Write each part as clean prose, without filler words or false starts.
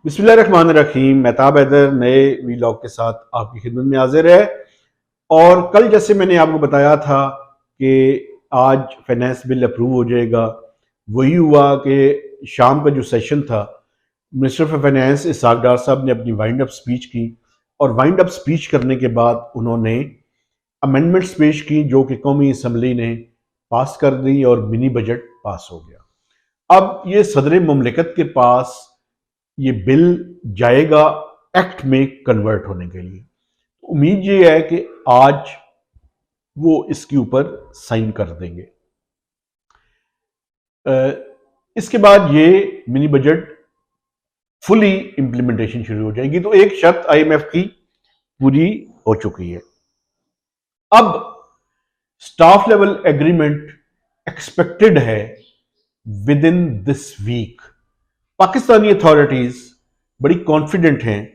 बिस्मिल्लाहिर्रहमानिर्रहीम। मेहताब हैदर नए वीलॉग के साथ आपकी खिदमत में हाजिर है। और कल जैसे मैंने आपको बताया था कि आज फाइनेंस बिल अप्रूव हो जाएगा, वही हुआ कि शाम का जो सेशन था, मिनिस्टर फॉर फाइनेंस इसहाक डार साहब ने अपनी वाइंड अप स्पीच की और वाइंड अप स्पीच करने के बाद उन्होंने अमेंडमेंट्स पेश की जो कि कौमी असम्बली ने पास कर दी और मिनी बजट पास हो गया। अब ये सदर मुमलिकत के पास ये बिल जाएगा एक्ट में कन्वर्ट होने के लिए। उम्मीद ये है कि आज वो इसके ऊपर साइन कर देंगे। इसके बाद ये मिनी बजट फुली इंप्लीमेंटेशन शुरू हो जाएगी। तो एक शर्त आईएमएफ की पूरी हो चुकी है। अब स्टाफ लेवल एग्रीमेंट एक्सपेक्टेड है within this week. Pakistani authorities बड़ी कॉन्फिडेंट हैं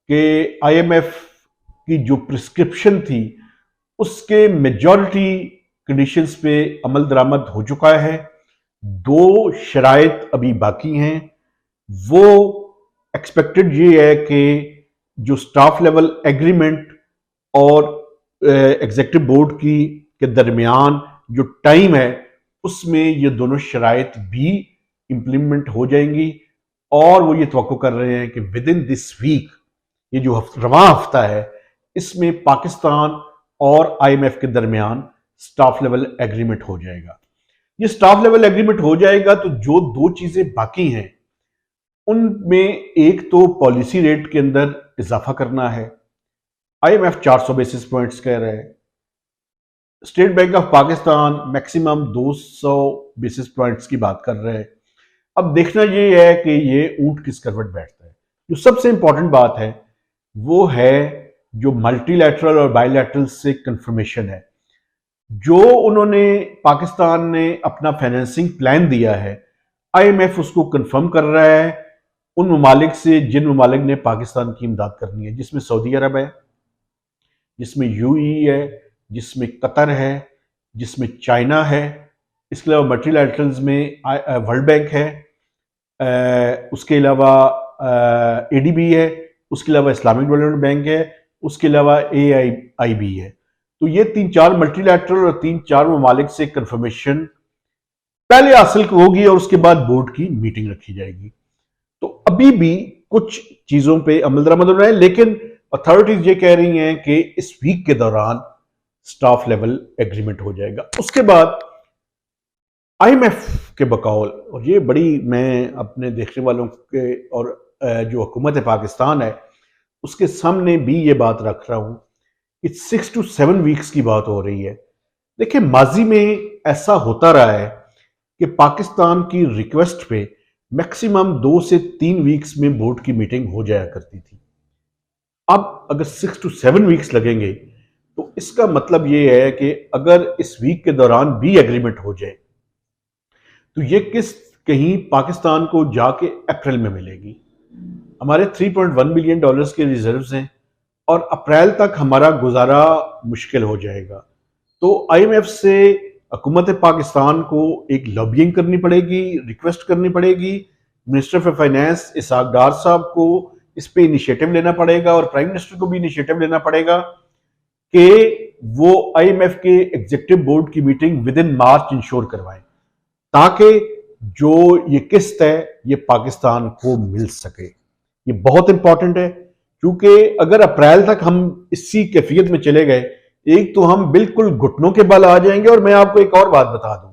कि आईएमएफ की जो प्रिस्क्रिप्शन थी उसके मेजॉरिटी कंडीशंस पे अमल दरामद हो चुका है। दो शराइत अभी बाकी हैं। वो एक्सपेक्टेड ये है कि जो स्टाफ लेवल एग्रीमेंट और एग्जीक्यूटिव बोर्ड की के दरमियान जो टाइम है उसमें ये दोनों शराइत भी इंप्लीमेंट हो जाएंगी। और वो ये तवक्को कर रहे हैं कि विद इन दिस वीक, ये जो रवां हफ्ता है, इसमें पाकिस्तान और आईएमएफ के दरमियान स्टाफ लेवल एग्रीमेंट हो जाएगा। ये स्टाफ लेवल एग्रीमेंट हो जाएगा तो जो दो चीजें बाकी हैं उनमें एक तो पॉलिसी रेट के अंदर इजाफा करना है। आईएमएफ 400 बेसिस पॉइंट्स कह रहा है, state bank of Pakistan maximum 200 basis points की बात कर रहे हैं। अब देखना ये है कि ये ऊंट किस करवट बैठता है। जो सबसे इंपॉर्टेंट बात है वो है जो मल्टीलैटरल और बायलैटरल से कंफर्मेशन है। जो उन्होंने पाकिस्तान ने अपना फाइनेंसिंग प्लान दिया है, आईएमएफ उसको कंफर्म कर रहा है उन ममालिक से जिन ममालिक ने पाकिस्तान की इमदाद करनी है, जिसमें सऊदी अरब है, जिसमें यूएई है, जिसमें कतर है, जिसमें चाइना है। इसके अलावा मल्टीलैटरल्स में वर्ल्ड बैंक है, उसके अलावा एडीबी है, उसके अलावा इस्लामिक डेवलपमेंट बैंक है, उसके अलावा एआईबी है। तो ये 3-4 मल्टीलैटरल और 3-4 ममालिक से कंफर्मेशन पहले हासिल होगी और उसके बाद बोर्ड की मीटिंग रखी जाएगी। तो अभी भी कुछ चीजों पे अमल दरामद हो रहा है, लेकिन अथॉरिटीज ये कह रही हैं कि इस वीक के दौरान स्टाफ लेवल एग्रीमेंट हो जाएगा। उसके बाद आईएमएफ के बकौल, और ये बड़ी मैं अपने देखने वालों के और जो हुकूमत पाकिस्तान है उसके सामने भी ये बात रख रहा हूं कि 6 to 7 वीक्स की बात हो रही है। देखिए, माजी में ऐसा होता रहा है कि पाकिस्तान की रिक्वेस्ट पे मैक्सिमम 2 से 3 वीक्स में बोर्ड की मीटिंग हो जाया करती थी। अब अगर 6 to 7 वीक्स लगेंगे तो इसका मतलब ये है कि अगर इस वीक के दौरान भी एग्रीमेंट हो जाए तो ये किस्त कहीं पाकिस्तान को जाके अप्रैल में मिलेगी। हमारे 3.1 बिलियन डॉलर्स के रिजर्व्स हैं और अप्रैल तक हमारा गुजारा मुश्किल हो जाएगा। तो आईएमएफ से हुकूमत पाकिस्तान को एक लॉबिंग करनी पड़ेगी, रिक्वेस्ट करनी पड़ेगी। मिनिस्टर फॉर फाइनेंस इसहाक डार साहब को इस पे इनिशिएटिव लेना पड़ेगा और प्राइम मिनिस्टर को भी इनिशिएटिव लेना पड़ेगा कि वो आईएमएफ के एग्जीक्यूटिव बोर्ड की meeting with in March ensure करवाएं ताकि जो ये किस्त है ये पाकिस्तान को मिल सके। ये बहुत इंपॉर्टेंट है क्योंकि अगर अप्रैल तक हम इसी कैफियत में चले गए, एक तो हम बिल्कुल घुटनों के बल आ जाएंगे। और मैं आपको एक और बात बता दूं,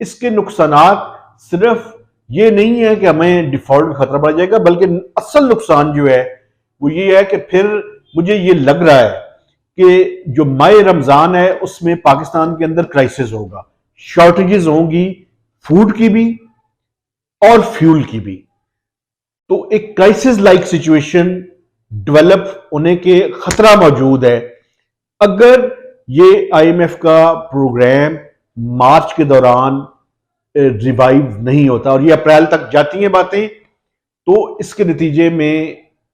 इसके नुकसानात सिर्फ ये नहीं है कि हमें डिफॉल्ट का खतरा बढ़ जाएगा, बल्कि असल नुकसान जो है वो ये है कि फिर मुझे ये लग रहा है कि जो माह रमजान है उसमें पाकिस्तान के अंदर क्राइसिस होगा, शॉर्टेजेस होंगी, फूड की भी और फ्यूल की भी। तो एक क्राइसिस लाइक सिचुएशन डेवलप होने के खतरा मौजूद है अगर ये आईएमएफ का प्रोग्राम मार्च के दौरान रिवाइव नहीं होता और ये अप्रैल तक जाती हैं बातें। तो इसके नतीजे में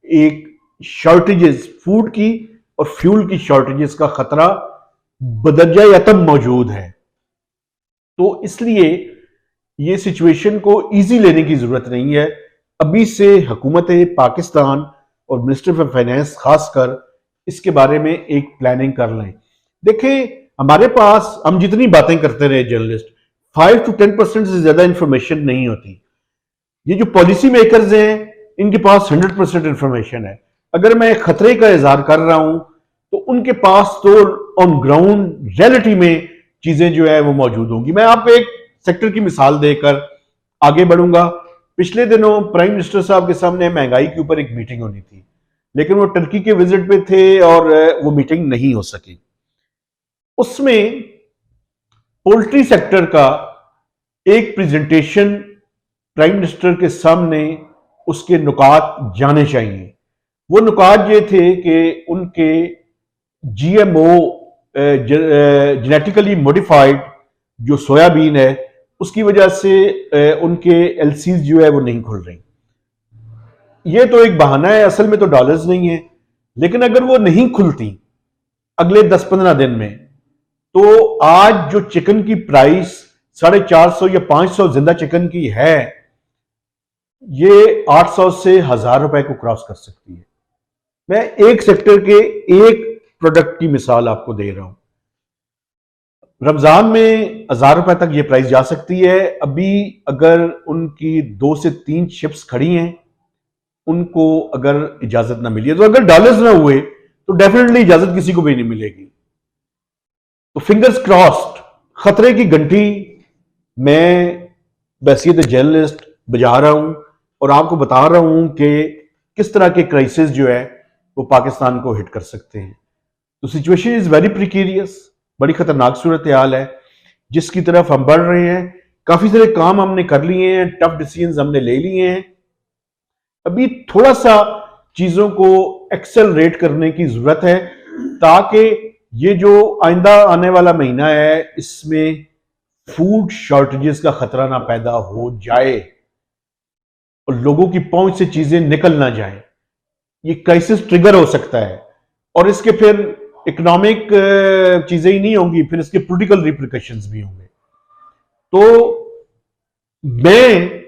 एक शॉर्टेजेस, फूड की और फ्यूल की शॉर्टेजेस का खतरा बदरजा यतम मौजूद है। तो इसलिए ये सिचुएशन को इजी लेने की जरूरत नहीं है। अभी से हुकूमत पाकिस्तान और मिनिस्टर ऑफ फाइनेंस खासकर इसके बारे में एक प्लानिंग कर लें। देखें, हमारे पास हम जितनी बातें करते रहे जर्नलिस्ट, 5 to 10% से ज्यादा इंफॉर्मेशन नहीं होती। ये जो पॉलिसी मेकर्स हैं इनके पास 100% इंफॉर्मेशन है। अगर मैं खतरे का इजहार कर रहा हूं तो उनके पास तो ऑन ग्राउंड रियलिटी में चीजें जो है वो मौजूद होंगी। मैं आपको एक सेक्टर की मिसाल देकर आगे बढ़ूंगा। पिछले दिनों प्राइम मिनिस्टर साहब के सामने महंगाई के ऊपर एक मीटिंग होनी थी, लेकिन वो टर्की के विजिट पे थे और वो मीटिंग नहीं हो सकी। उसमें पोल्ट्री सेक्टर का एक प्रेजेंटेशन प्राइम मिनिस्टर के सामने उसके नुकात जाने चाहिए। वो नुकात ये थे कि उनके जीएमओ जेनेटिकली मॉडिफाइड जो सोयाबीन है उसकी वजह से उनके एलसीज जो है वो नहीं खुल रही। ये तो एक बहाना है, असल में तो डॉलर्स नहीं है। लेकिन अगर वो नहीं खुलती अगले 10-15 दिन में, तो आज जो चिकन की प्राइस 450 या 500 जिंदा चिकन की है, ये 800 से 1000 रुपए को क्रॉस कर सकती है। मैं एक सेक्टर के एक प्रोडक्ट की मिसाल आपको दे रहा हूं। रमजान में 1000 रुपए तक ये प्राइस जा सकती है। अभी अगर उनकी 2 से 3 शिप्स खड़ी हैं, उनको अगर इजाजत ना मिली है, तो अगर डॉलर्स ना हुए तो डेफिनेटली इजाजत किसी को भी नहीं मिलेगी। तो फिंगर्स क्रॉस्ड, खतरे की घंटी मैं बैसियत जर्नलिस्ट बजा रहा हूं और आपको बता रहा हूं कि किस तरह के क्राइसिस जो है वो पाकिस्तान को हिट कर सकते हैं। तो सिचुएशन इज वेरी प्रिकेरियस, बड़ी खतरनाक सूरत हाल है जिसकी तरफ हम बढ़ रहे हैं। काफी सारे काम हमने कर लिए हैं, टफ डिसीजंस हमने ले लिए हैं। अभी थोड़ा सा चीजों को एक्सेलरेट करने की जरूरत है ताकि ये जो आइंदा आने वाला महीना है इसमें फूड शॉर्टेजेस का खतरा ना पैदा हो जाए और लोगों की पहुंच से चीजें निकल ना जाए। ये क्राइसिस ट्रिगर हो सकता है और इसके फिर इकोनॉमिक चीजें ही नहीं होंगी, फिर इसके पॉलिटिकल रिप्रिकॉशंस भी होंगे। तो मैं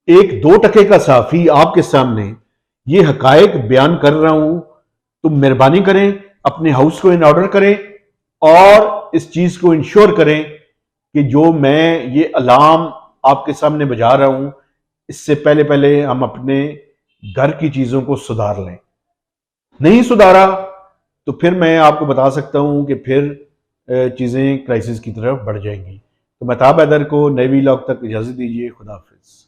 एक 2 टके का साफी आपके सामने ये हकायक बयान कर रहा हूं, तो मेहरबानी करें अपने हाउस को इन ऑर्डर करें और इस चीज को इंश्योर करें कि जो मैं ये अलार्म आपके सामने बजा रहा हूं इससे पहले पहले हम अपने घर की चीजों को सुधार लें। नहीं सुधारा तो फिर मैं आपको बता सकता हूं कि फिर चीजें क्राइसिस की तरफ बढ़ जाएंगी। तो महताब हैदर को नए व्लॉग तक इजाजत दीजिए। खुदा हाफिज।